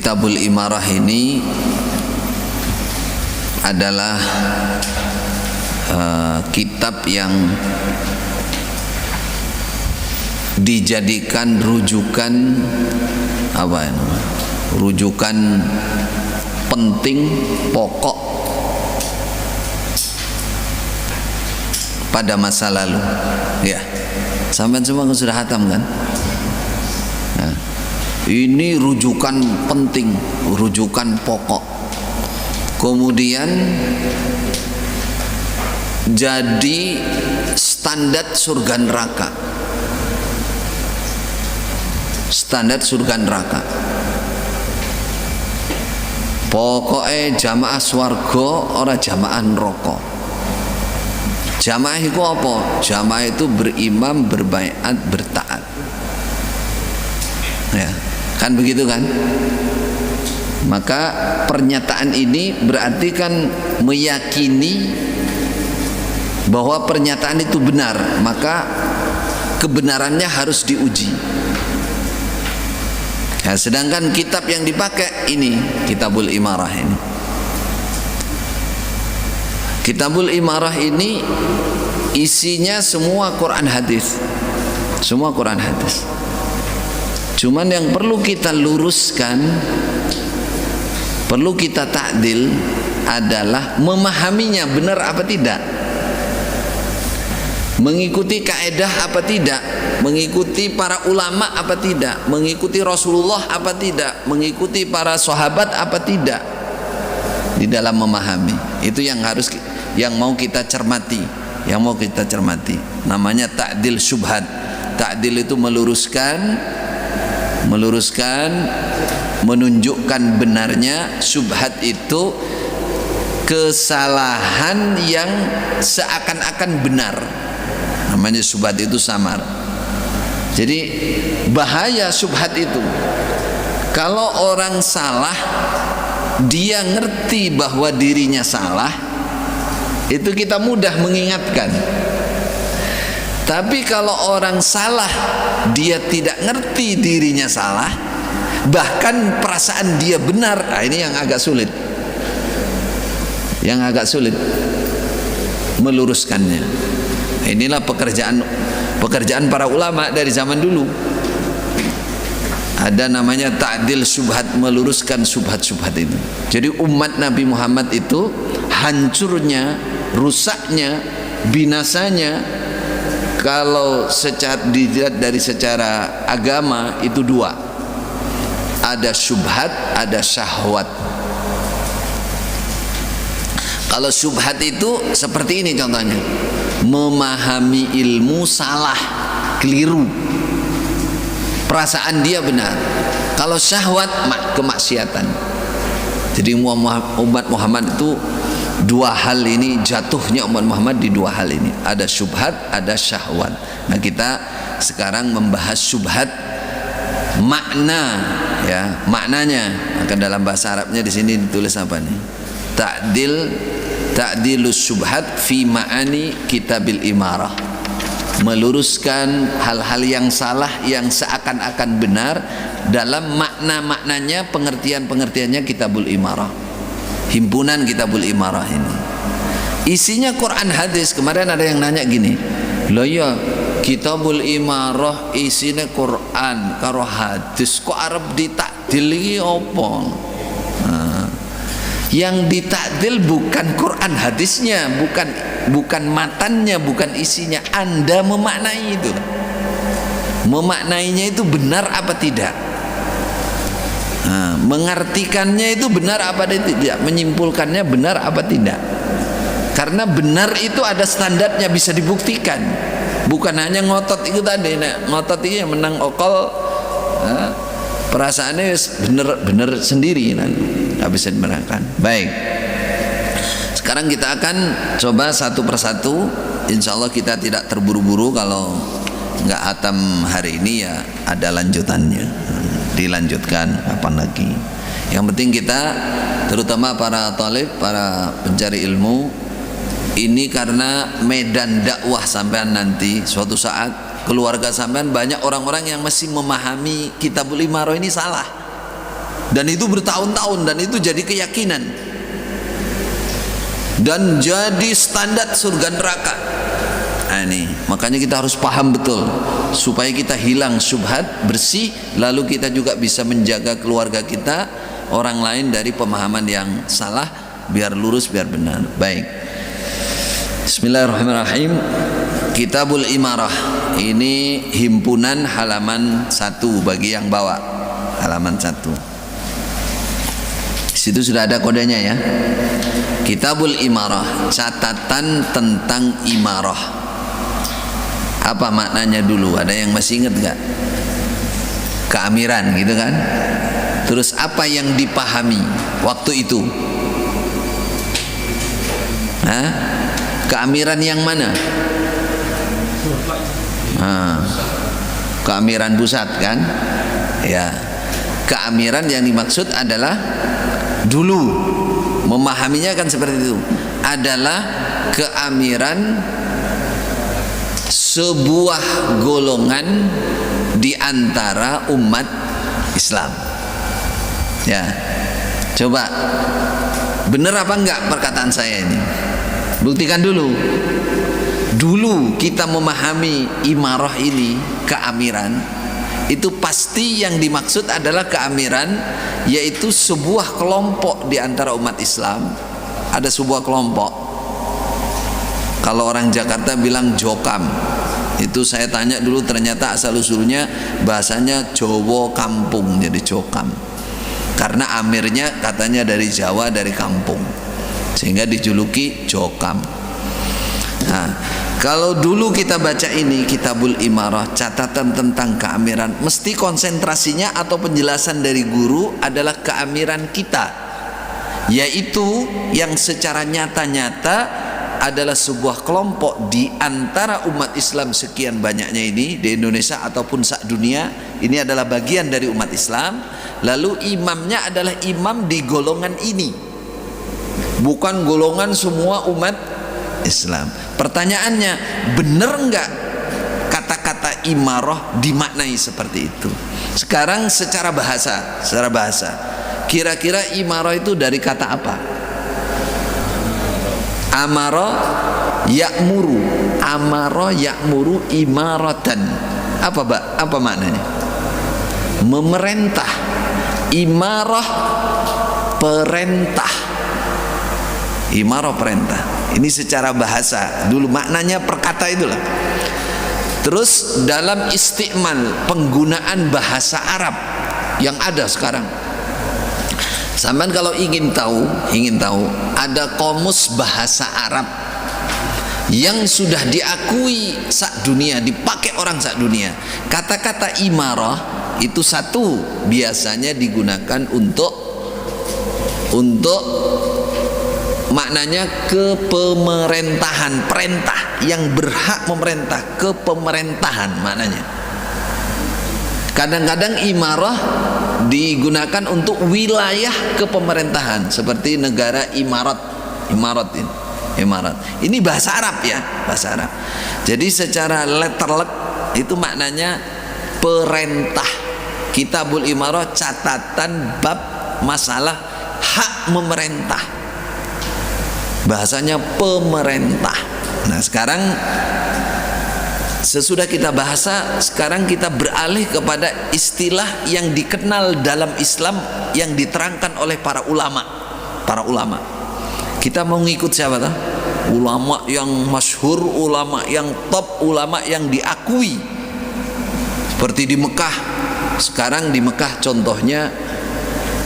Kitabul Imarah ini adalah kitab yang dijadikan rujukan rujukan penting pokok pada masa lalu. Ya, sampai semua sudah hatam kan? Nah, ini rujukan penting, rujukan pokok. Kemudian jadi standar surga neraka. Standar surga neraka. Pokoknya jamaah swarga ora jamaah neraka. Jamaah itu apa? Jamaah itu berimam, berbaiat, bertaat. Ya, kan begitu kan? Maka pernyataan ini berarti kan meyakini bahwa pernyataan itu benar, maka kebenarannya harus diuji. Nah, sedangkan kitab yang dipakai ini Kitabul Imarah ini. Kitabul Imarah ini isinya semua Quran hadis. Semua Quran hadis. Cuman yang perlu kita luruskan, perlu kita ta'dil adalah memahaminya benar apa tidak, mengikuti kaedah apa tidak, mengikuti para ulama apa tidak, mengikuti Rasulullah apa tidak, mengikuti para sahabat apa tidak di dalam memahami. Itu yang harus, yang mau kita cermati, yang mau kita cermati. Namanya ta'dil syubhat. Ta'dil itu meluruskan, menunjukkan benarnya. Syubhat itu kesalahan yang seakan-akan benar. Namanya syubhat itu samar. Jadi bahaya syubhat itu. Kalau orang salah, dia ngerti bahwa dirinya salah, itu kita mudah mengingatkan. Tapi kalau orang salah, dia tidak ngerti dirinya salah, bahkan perasaan dia benar, nah ini yang agak sulit. Yang agak sulit meluruskannya. Inilah pekerjaan para ulama dari zaman dulu. Ada namanya ta'dil syubhat, meluruskan syubhat-syubhat itu. Jadi umat Nabi Muhammad itu hancurnya, rusaknya, binasanya, kalau secara dilihat dari secara agama itu dua. Ada syubhat, ada syahwat. Kalau syubhat itu seperti ini contohnya, memahami ilmu salah, keliru, perasaan dia benar. Kalau syahwat, kemaksiatan. Jadi umat Muhammad itu dua hal ini, jatuhnya umat Muhammad di dua hal ini, ada syubhat, ada syahwat. Nah, kita sekarang membahas syubhat, makna, ya, maknanya. Maka dalam bahasa Arabnya di sini ditulis apa nih? Ta'dilus syubhat fi ma'ani Kitabil Imarah. Meluruskan hal-hal yang salah yang seakan-akan benar dalam makna-maknanya, pengertian-pengertiannya Kitabul Imarah. Himpunan Kitabul Imarah ini isinya Quran hadis. Kemarin ada yang nanya gini, loh ya Kitabul Imarah isinya Quran karo hadis, kok arep ditakdil iki apa? Nah, yang ditakdil bukan Quran hadisnya, bukan matannya, bukan isinya. Anda memaknai itu, memaknainya itu benar apa tidak, mengartikannya itu benar apa tidak, menyimpulkannya benar apa tidak. Karena benar itu ada standarnya, bisa dibuktikan, bukan hanya ngotot itu tadi. Ngotot itu yang menang okol, perasaannya benar sendiri, nggak bisa dibenarkan. Baik, sekarang kita akan coba satu persatu. Insya Allah kita tidak terburu-buru. Kalau nggak hatam hari ini ya ada lanjutannya, dilanjutkan kapan lagi. Yang penting kita, terutama para talib, para pencari ilmu ini, karena medan dakwah sampean nanti suatu saat, keluarga sampean banyak orang-orang yang masih memahami Kitabul Imarah ini salah. dan itu bertahun-tahun, dan itu jadi keyakinan dan jadi standar surga neraka. Nah, ini makanya kita harus paham betul supaya kita hilang syubhat, bersih, lalu kita juga bisa menjaga keluarga kita, orang lain dari pemahaman yang salah, biar lurus, biar benar. Baik, bismillahirrahmanirrahim. Kitabul Imarah ini himpunan halaman 1 bagi yang bawa halaman 1. Di situ sudah ada kodenya ya. Kitabul Imarah, catatan tentang imarah. Apa maknanya dulu? Ada yang masih ingat gak? Keamiran gitu kan? Terus apa yang dipahami waktu itu? Hah? Keamiran yang mana? Keamiran pusat kan? Ya. Keamiran yang dimaksud adalah dulu memahaminya kan seperti itu, adalah keamiran sebuah golongan di antara umat Islam. Ya. Coba benar apa enggak perkataan saya ini? Buktikan dulu. Dulu kita memahami imarah ini, keamiran, itu pasti yang dimaksud adalah keamiran, yaitu sebuah kelompok di antara umat Islam. Ada sebuah kelompok. Kalau orang Jakarta bilang jokam, itu saya tanya dulu, ternyata asal usulnya bahasanya Jawa kampung, jadi jokam. Karena amirnya katanya dari Jawa, dari kampung, sehingga dijuluki jokam. Nah, kalau dulu kita baca ini Kitabul Imarah, catatan tentang keamiran, mesti konsentrasinya atau penjelasan dari guru adalah keamiran kita, yaitu yang secara nyata-nyata adalah sebuah kelompok di antara umat Islam sekian banyaknya ini di Indonesia ataupun se-dunia. Ini adalah bagian dari umat Islam. Lalu imamnya adalah imam di golongan ini, bukan golongan semua umat Islam. Pertanyaannya, benar enggak kata-kata imarah dimaknai seperti itu? Sekarang secara bahasa, kira-kira imarah itu dari kata apa? Amara ya'muru, amara ya'muru imaratan. Apa maknanya? Memerintah. Imarah perintah. Imarah perintah. Ini secara bahasa dulu maknanya perkata itulah. Terus dalam istimal, penggunaan bahasa Arab yang ada sekarang, sampean kalau ingin tahu ada kamus bahasa Arab yang sudah diakui sak dunia, dipakai orang sak dunia. Kata-kata imarah itu satu biasanya digunakan untuk maknanya kepemerintahan, perintah yang berhak memerintah, kepemerintahan maknanya. Kadang-kadang imarah digunakan untuk wilayah kepemerintahan seperti negara Imarat ini bahasa Arab ya, bahasa Arab. Jadi secara letterlek itu maknanya perintah. Kitabul Imarah, catatan bab masalah hak memerintah, bahasanya pemerintah. Nah sekarang sesudah kita bahasa, sekarang kita beralih kepada istilah yang dikenal dalam Islam yang diterangkan oleh para ulama. Kita mau ngikut siapa tuh? Ulama yang masyhur, ulama yang top, ulama yang diakui. Seperti di Mekah. Sekarang di Mekah contohnya,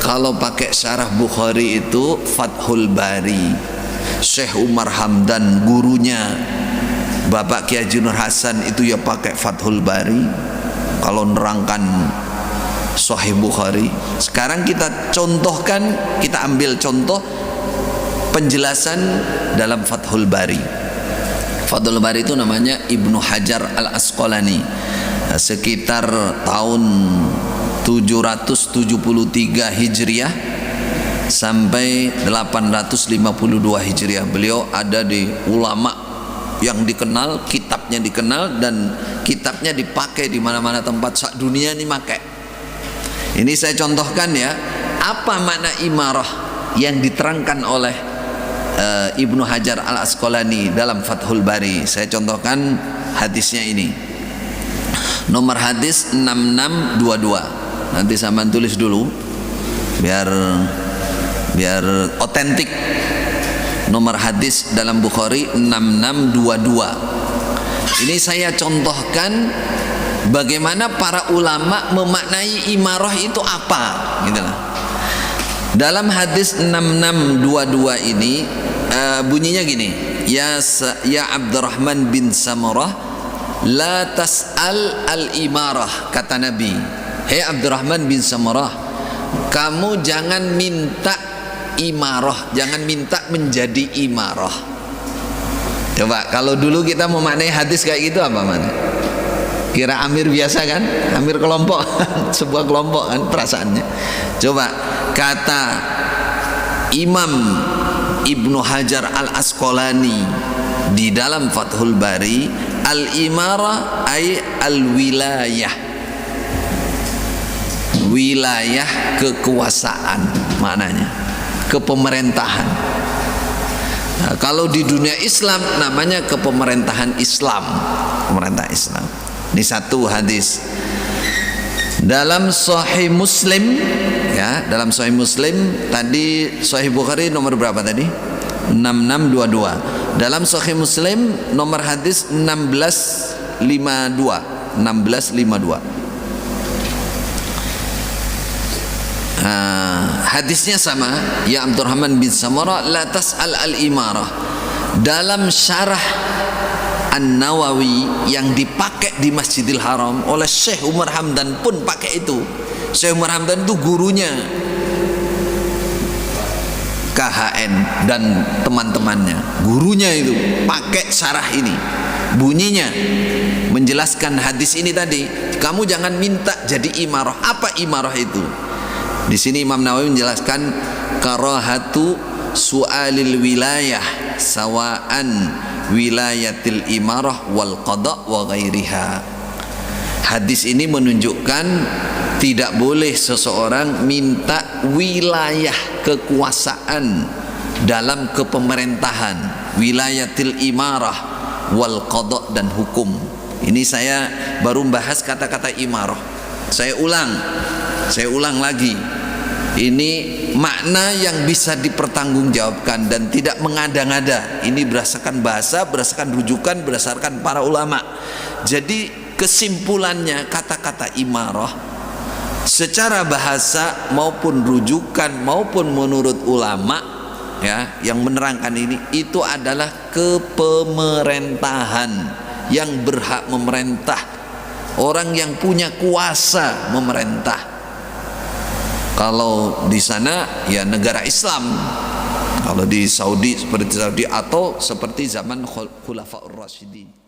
kalau pakai syarah Bukhari itu Fathul Bari, Syekh Umar Hamdan gurunya Bapak Kiai Haji Nur Hasan itu ya pakai Fathul Bari kalau nerangkan Sahih Bukhari. Sekarang kita contohkan, kita ambil contoh penjelasan dalam Fathul Bari. Fathul Bari itu namanya Ibnu Hajar Al-Asqalani, sekitar tahun 773 Hijriah sampai 852 Hijriah. Beliau ada di ulama yang dikenal, kitabnya dikenal, dan kitabnya dipakai di mana-mana tempat sak dunia ini pakai. Ini saya contohkan ya, apa makna imarah yang diterangkan oleh Ibnu Hajar Al-Asqalani dalam Fathul Bari. Saya contohkan hadisnya ini. Nomor hadis 6622. Nanti saya tulis dulu biar otentik. Nomor hadis dalam Bukhari 6622. Ini saya contohkan bagaimana para ulama memaknai imarah itu apa, gitu lah. Dalam hadis 6622 ini bunyinya gini, ya Abdurrahman bin Samurah, la tas'al al-imarah, kata Nabi. Hei Abdurrahman bin Samurah, kamu jangan minta imarah, jangan minta menjadi imarah. Coba kalau dulu kita memaknai hadis kayak gitu apa mana? Kira amir biasa kan? Amir kelompok, sebuah kelompok kan perasaannya. Coba kata Imam Ibnu Hajar Al-Asqalani di dalam Fathul Bari, al-imarah ay al-wilayah, wilayah kekuasaan, maknanya kepemerintahan. Nah, kalau di dunia Islam namanya kepemerintahan Islam, pemerintah Islam. Ini satu hadis dalam Sahih Muslim, ya, dalam Sahih Muslim. Tadi Sahih Bukhari nomor berapa tadi? 6622. Dalam Sahih Muslim nomor hadis 1652. Hadisnya sama, ya Abdurrahman bin Samurah, la tas'al al-imarah. Dalam syarah An-Nawawi yang dipakai di Masjidil Haram oleh Syekh Umar Hamdan pun pakai itu. Syekh Umar Hamdan itu gurunya KHN dan teman-temannya, gurunya itu pakai syarah ini. Bunyinya menjelaskan hadis ini tadi, kamu jangan minta jadi imarah. Apa imarah itu? Di sini Imam Nawawi menjelaskan karahatu su'alil wilayah sawa'an wilayatil imarah wal qada wa ghairiha. Hadis ini menunjukkan tidak boleh seseorang minta wilayah kekuasaan dalam kepemerintahan, wilayatil imarah wal qada dan hukum. Ini saya baru bahas kata-kata imarah. Saya ulang lagi. Ini makna yang bisa dipertanggungjawabkan dan tidak mengada-ngada. Ini berdasarkan bahasa, berdasarkan rujukan, berdasarkan para ulama. Jadi kesimpulannya kata-kata imarah secara bahasa maupun rujukan maupun menurut ulama, ya, yang menerangkan ini, itu adalah kepemerintahan yang berhak memerintah, orang yang punya kuasa memerintah. Kalau di sana ya negara Islam, kalau di Saudi seperti Saudi atau seperti zaman Khulafaur Rasyidin.